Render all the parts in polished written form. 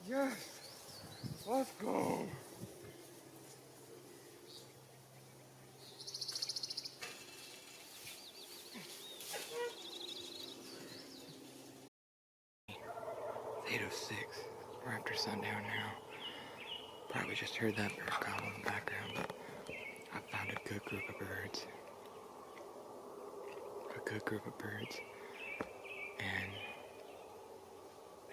Yes! Let's go! It's 8:06. We're after sundown now. Probably just heard that bird gobble in the background, but I found a good group of birds. And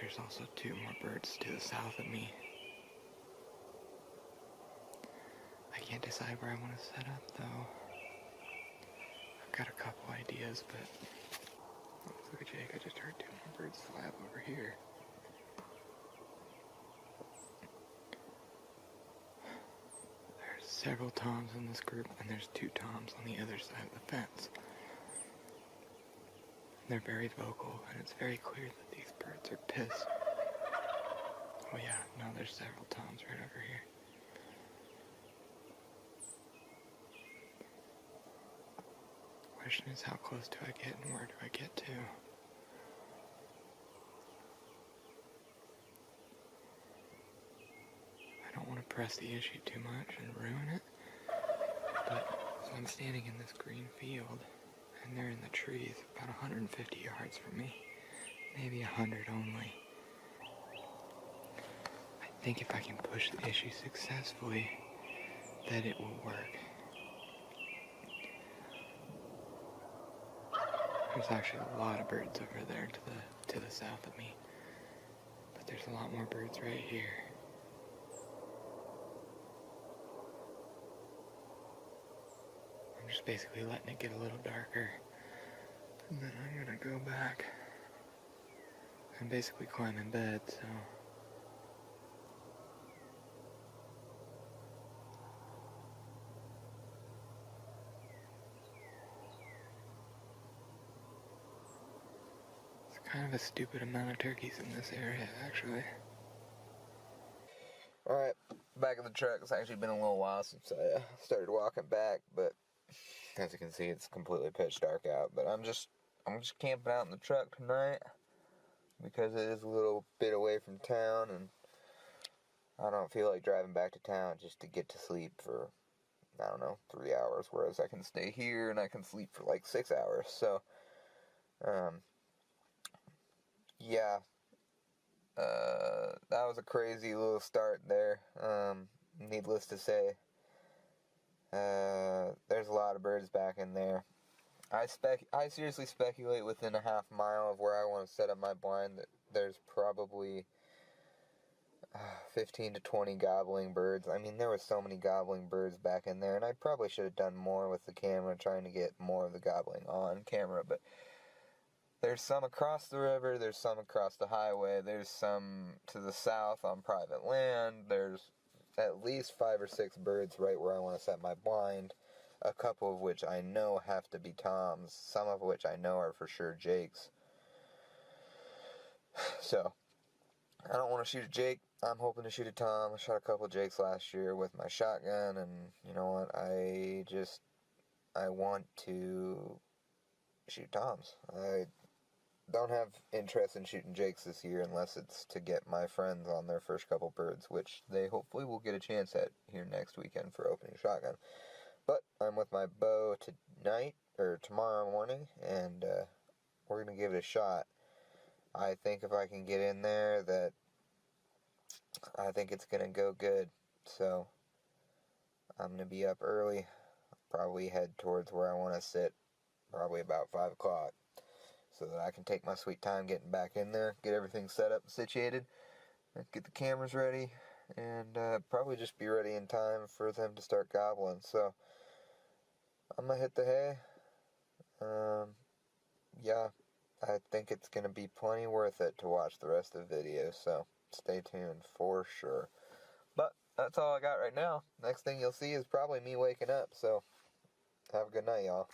there's also 2 more birds to the south of me. I can't decide where I want to set up though. I've got a couple ideas, but oh, look at Jake, I just heard 2 more birds flap over here. There's several toms in this group, and there's 2 toms on the other side of the fence. They're very vocal, and it's very clear that these birds are pissed. Oh yeah, no, there's several toms right over here. Question is, how close do I get and where do I get to? I don't want to press the issue too much and ruin it, but so I'm standing in this green field, and they're in the trees about 150 yards from me, maybe 100 only. I think if I can push the issue successfully, that it will work. There's actually a lot of birds over there to the south of me, but there's a lot more birds right here. I'm just basically letting it get a little darker, and then I'm gonna go back. I'm basically climbing bed, so it's kind of a stupid amount of turkeys in this area, actually. Alright, back in the truck. It's actually been a little while since I started walking back, but as you can see, it's completely pitch dark out. But I'm just camping out in the truck tonight because it is a little bit away from town, and I don't feel like driving back to town just to get to sleep for, I don't know, 3 hours, whereas I can stay here and I can sleep for like 6 hours. So, yeah. That was a crazy little start there. Needless to say, there's a lot of birds back in there. I seriously speculate within a half mile of where I want to set up my blind that there's probably 15 to 20 gobbling birds. I mean, there were so many gobbling birds back in there, and I probably should have done more with the camera, trying to get more of the gobbling on camera, but there's some across the river, there's some across the highway, there's some to the south on private land, there's at least 5 or 6 birds right where I want to set my blind, a couple of which I know have to be toms, some of which I know are for sure jakes. So, I don't want to shoot a jake, I'm hoping to shoot a tom. I shot a couple of jakes last year with my shotgun, and you know what, I want to shoot toms. I don't have interest in shooting jakes this year unless it's to get my friends on their first couple birds, which they hopefully will get a chance at here next weekend for opening shotgun. But I'm with my bow tonight, or tomorrow morning, and we're going to give it a shot. I think if I can get in there, that I think it's going to go good. So I'm going to be up early, probably head towards where I want to sit, probably about 5 o'clock. So that I can take my sweet time getting back in there, get everything set up and situated, get the cameras ready, and probably just be ready in time for them to start gobbling. So, I'm going to hit the hay. Yeah, I think it's going to be plenty worth it to watch the rest of the video, so stay tuned for sure. But, that's all I got right now. Next thing you'll see is probably me waking up, so have a good night, y'all.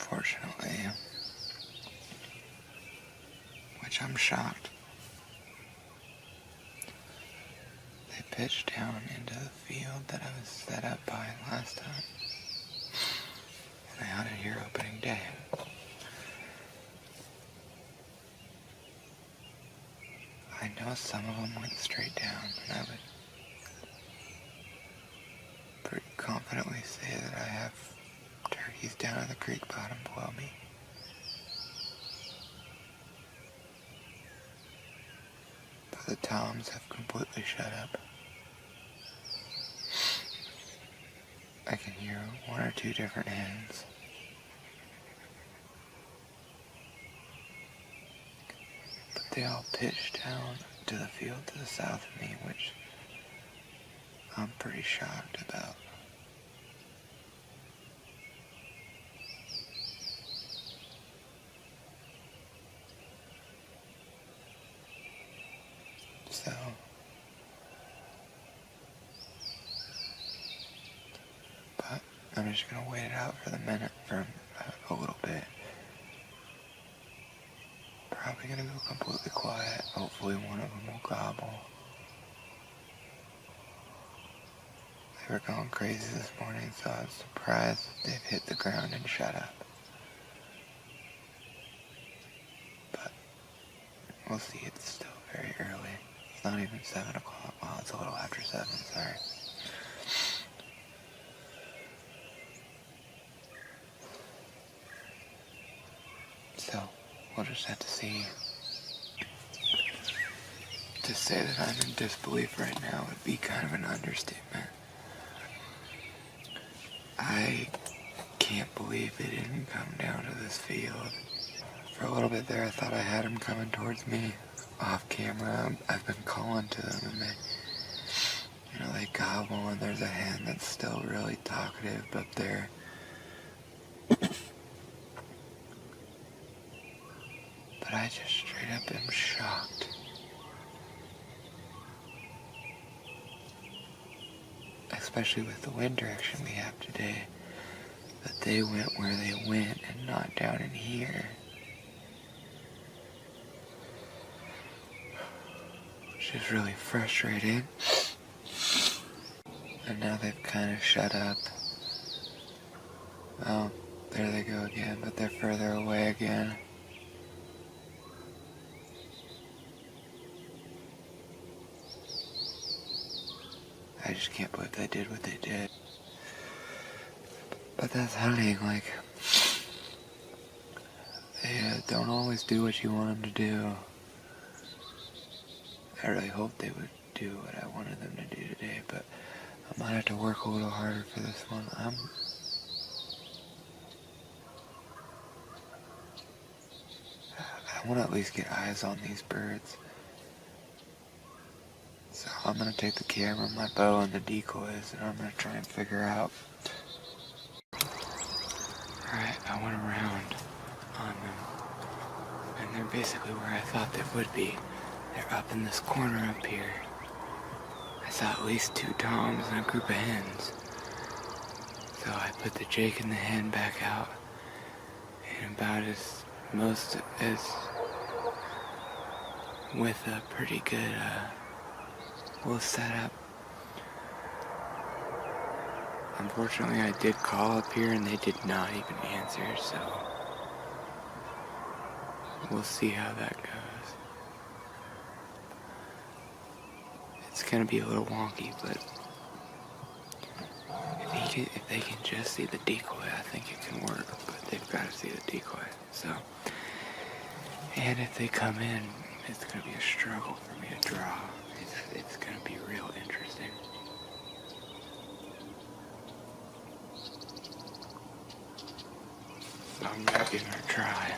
unfortunately, which I'm shocked. They pitched down into the field that I was set up by last time. And I hunted here opening day. I know some of them went straight down, and I would pretty confidently say that I have turkeys down at the creek bottom below me. But the toms have completely shut up. I can hear one or two different hens. But they all pitch down to the field to the south of me, which I'm pretty shocked about. So, but I'm just gonna wait it out for a little bit. Probably gonna go completely quiet. Hopefully one of them will gobble. They were going crazy this morning, so I was surprised they've hit the ground and shut up. But we'll see, it's still very early. It's not even 7 o'clock. Well, it's a little after 7, sorry. So, we'll just have to see. To say that I'm in disbelief right now would be kind of an understatement. I can't believe they didn't come down to this field. For a little bit there, I thought I had them coming towards me off camera. I've been calling to them, and they gobble, and there's a hen that's still really talkative, but they're but I just straight up am shocked. Especially with the wind direction we have today, that they went where they went and not down in here. Which is really frustrating. And now they've kind of shut up. Well, there they go again, but they're further away again. I just can't believe they did what they did. But that's hunting, like, they don't always do what you want them to do. I really hope they would do what I wanted them to do today, but I might have to work a little harder for this one. I want to at least get eyes on these birds. So I'm going to take the camera, my bow, and the decoys, and I'm going to try and figure out. Alright, I went around on them, and they're basically where I thought they would be. They're up in this corner up here. I saw at least 2 toms and a group of hens. So I put the jake and the hen back out, and about as with a pretty good little setup. Unfortunately, I did call up here and they did not even answer, so we'll see how that goes. It's gonna be a little wonky, but if they can just see the decoy, I think it can work, but they've got to see the decoy, so. And if they come in, it's gonna be a struggle for me to draw. It's gonna be real interesting. I'm gonna give it a try.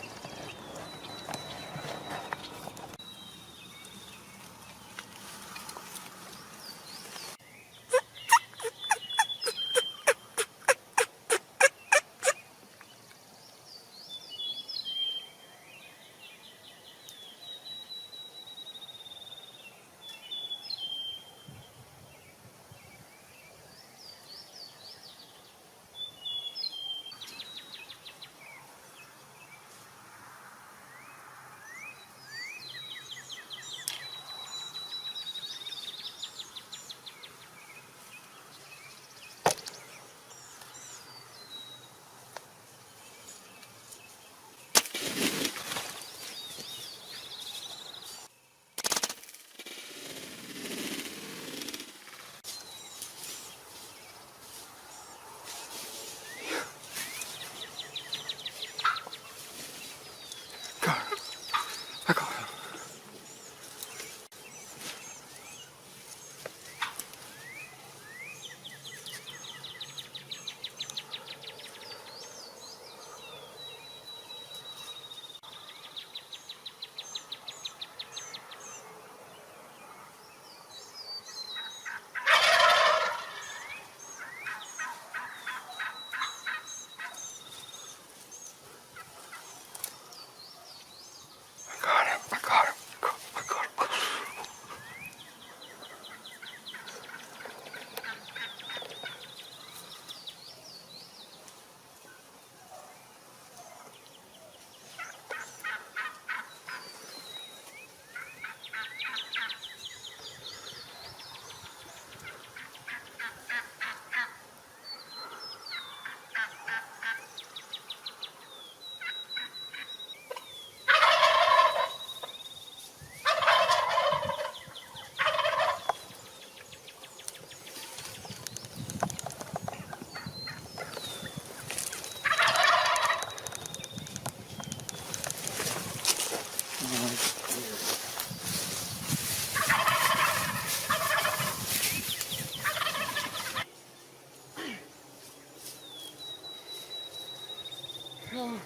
Oh,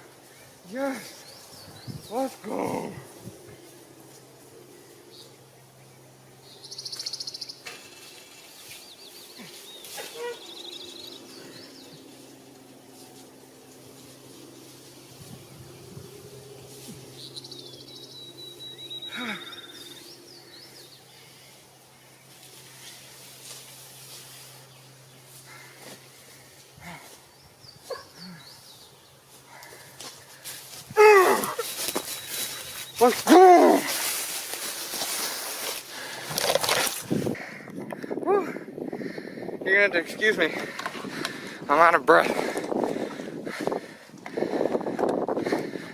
yes! Let's go! Let's go! Whew. You're gonna have to excuse me. I'm out of breath.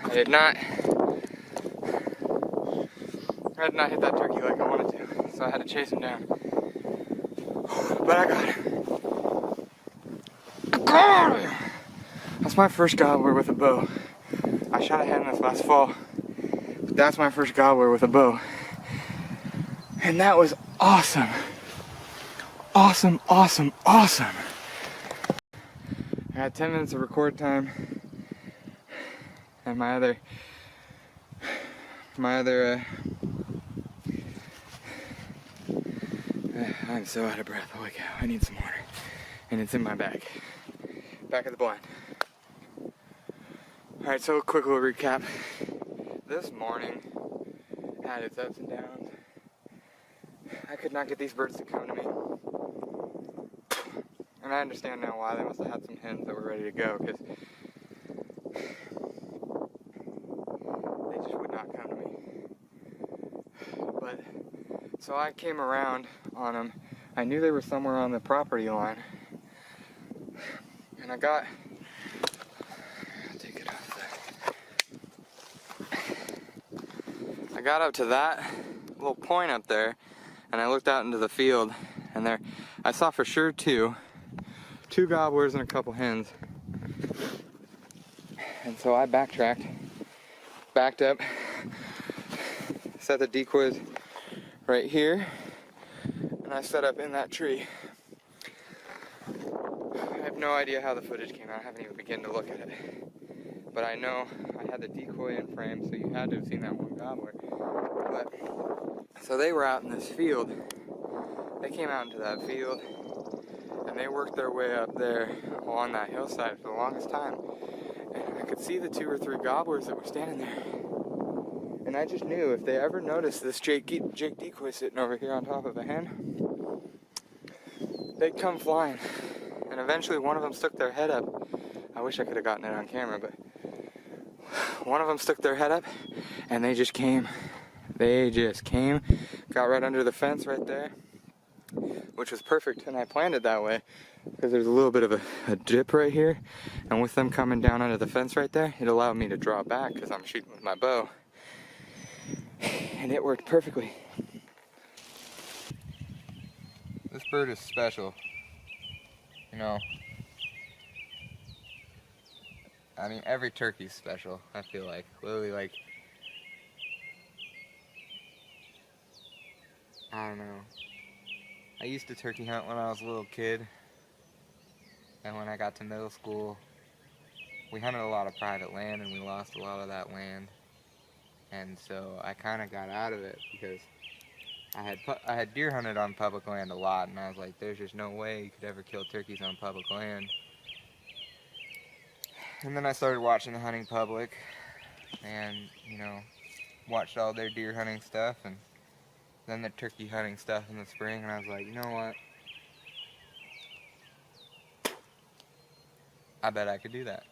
I did not hit that turkey like I wanted to, so I had to chase him down. But I got him. Got him! That's my first gobbler with a bow. I shot a hen this last fall, but that's my first gobbler with a bow. And that was awesome. Awesome, awesome, awesome. I had 10 minutes of record time, and I'm so out of breath. Holy cow, I need some water. And it's in my bag. Back of the blind. Alright, so a quick little recap. This morning had its ups and downs. I could not get these birds to come to me. And I understand now why. They must have had some hens that were ready to go, because they just would not come to me. But, so I came around on them. I knew they were somewhere on the property line. And I'll take it off there. I got up to that little point up there, and I looked out into the field, and there I saw for sure two gobblers and a couple hens. And so I backtracked, backed up, set the decoys right here, and I set up in that tree. I have no idea how the footage came out. I haven't even begun to look at it. But I know I had the decoy in frame, so you had to have seen that one gobbler. But, so they were out in this field. They came out into that field, and they worked their way up there along that hillside for the longest time. And I could see the 2 or 3 gobblers that were standing there. And I just knew if they ever noticed this Jake decoy sitting over here on top of a hen, they'd come flying. And eventually one of them stuck their head up. I wish I could have gotten it on camera, but one of them stuck their head up, and they just came. They just came, got right under the fence right there, which was perfect, and I planned it that way because there's a little bit of a dip right here, and with them coming down under the fence right there, it allowed me to draw back because I'm shooting with my bow, and it worked perfectly. This bird is special, you know. I mean, every turkey's special, I feel like. Literally, like, I don't know. I used to turkey hunt when I was a little kid, and when I got to middle school, we hunted a lot of private land, and we lost a lot of that land, and so I kind of got out of it because I had deer hunted on public land a lot, and I was like, there's just no way you could ever kill turkeys on public land. And then I started watching the hunting public, and, you know, watched all their deer hunting stuff, and then the turkey hunting stuff in the spring, and I was like, you know what? I bet I could do that.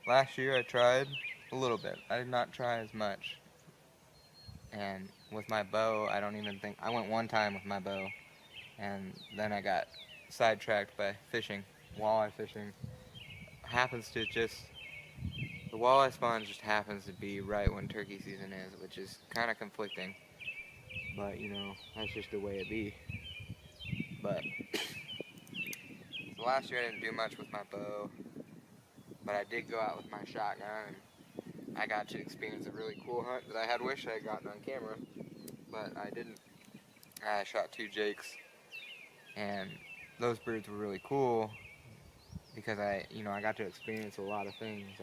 Last year I tried a little bit. I did not try as much. And with my bow, I went one time with my bow, and then I got sidetracked by fishing, walleye fishing. The walleye spawn just happens to be right when turkey season is, which is kind of conflicting. But, you know, that's just the way it be. But, so last year I didn't do much with my bow, but I did go out with my shotgun, and I got to experience a really cool hunt that I had wished I had gotten on camera, but I didn't. I shot 2 jakes, and those birds were really cool, because I got to experience a lot of things.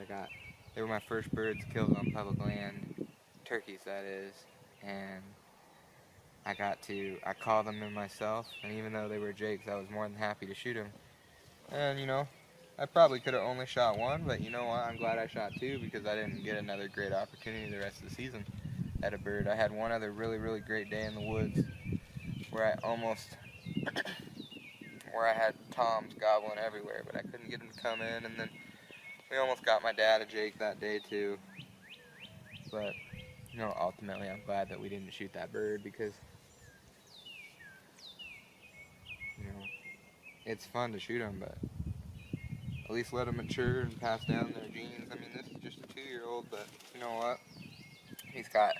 They were my first birds killed on public land, turkeys that is, and I called them in myself, and even though they were jakes, I was more than happy to shoot them. And I probably could have only shot one, but you know what, I'm glad I shot two, because I didn't get another great opportunity the rest of the season at a bird. I had one other really, really great day in the woods where I had toms gobbling everywhere, but I couldn't get them to come in, and then we almost got my dad a jake that day too. But ultimately I'm glad that we didn't shoot that bird, because it's fun to shoot them, but at least let them mature and pass down their genes. I mean, this is just a 2-year-old, but you know what? He's got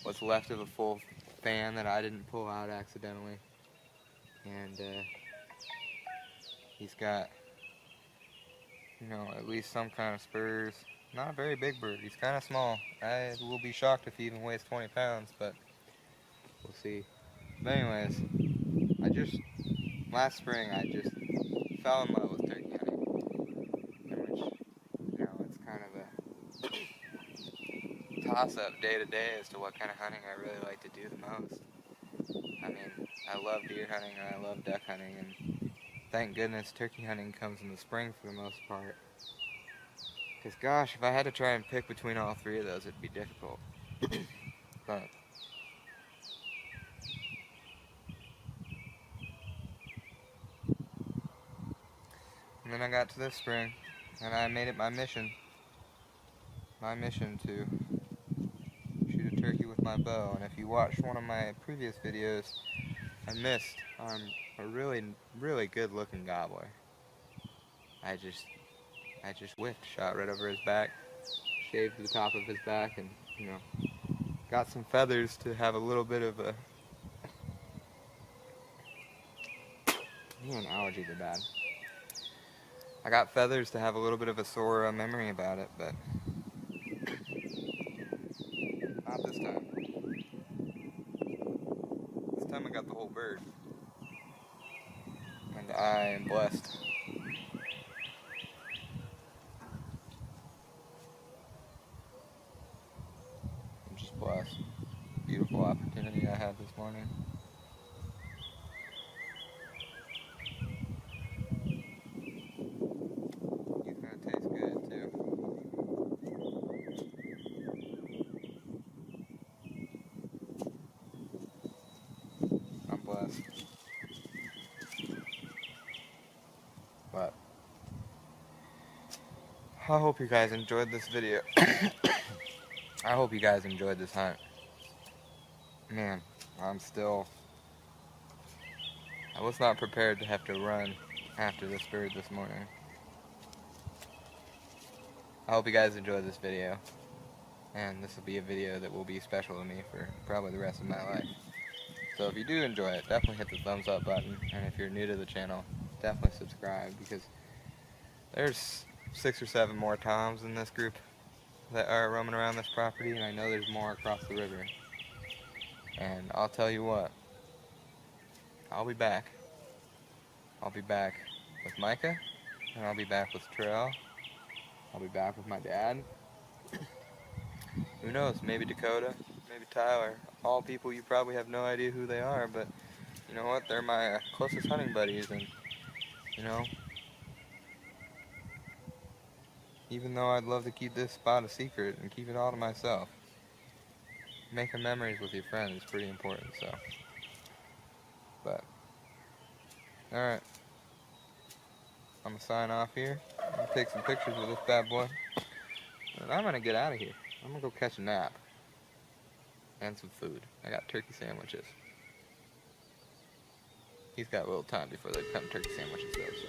what's left of a full fan that I didn't pull out accidentally, and he's got at least some kind of spurs. Not a very big bird. He's kind of small. I will be shocked if he even weighs 20 pounds, but we'll see. But anyways, last spring I just fell in love with turkey hunting, which, it's kind of a toss-up day to day as to what kind of hunting I really like to do the most. I mean, I love deer hunting and I love duck hunting, and thank goodness turkey hunting comes in the spring for the most part. Because gosh, if I had to try and pick between all three of those, it'd be difficult. But and then I got to this spring, and I made it my mission to shoot a turkey with my bow. And if you watched one of my previous videos, I missed on a really, really good looking gobbler. I just whiffed, shot right over his back, shaved the top of his back, and got some feathers to have a little bit of a an allergies are bad. I got feathers to have a little bit of a sore memory about it, but not this time. This time I got the whole bird, and I am blessed. I'm just blessed. Beautiful opportunity I had this morning. He's gonna taste good too. I'm blessed. But I hope you guys enjoyed this video. I hope you guys enjoyed this hunt. Man, I was not prepared to have to run after this bird this morning. I hope you guys enjoyed this video, and this will be a video that will be special to me for probably the rest of my life. So if you do enjoy it, definitely hit the thumbs up button, and if you're new to the channel, definitely subscribe, because there's 6 or 7 more toms in this group that are roaming around this property, and I know there's more across the river. And I'll tell you what, I'll be back. I'll be back with Micah, and I'll be back with Terrell. I'll be back with my dad. Who knows, maybe Dakota, maybe Tyler. All people you probably have no idea who they are, but you know what, they're my closest hunting buddies, and even though I'd love to keep this spot a secret and keep it all to myself, making memories with your friends is pretty important, so. But, alright. I'm gonna sign off here. I'm gonna take some pictures of this bad boy. And I'm gonna get out of here. I'm gonna go catch a nap. And some food. I got turkey sandwiches. He's got a little time before they become turkey sandwiches though, so.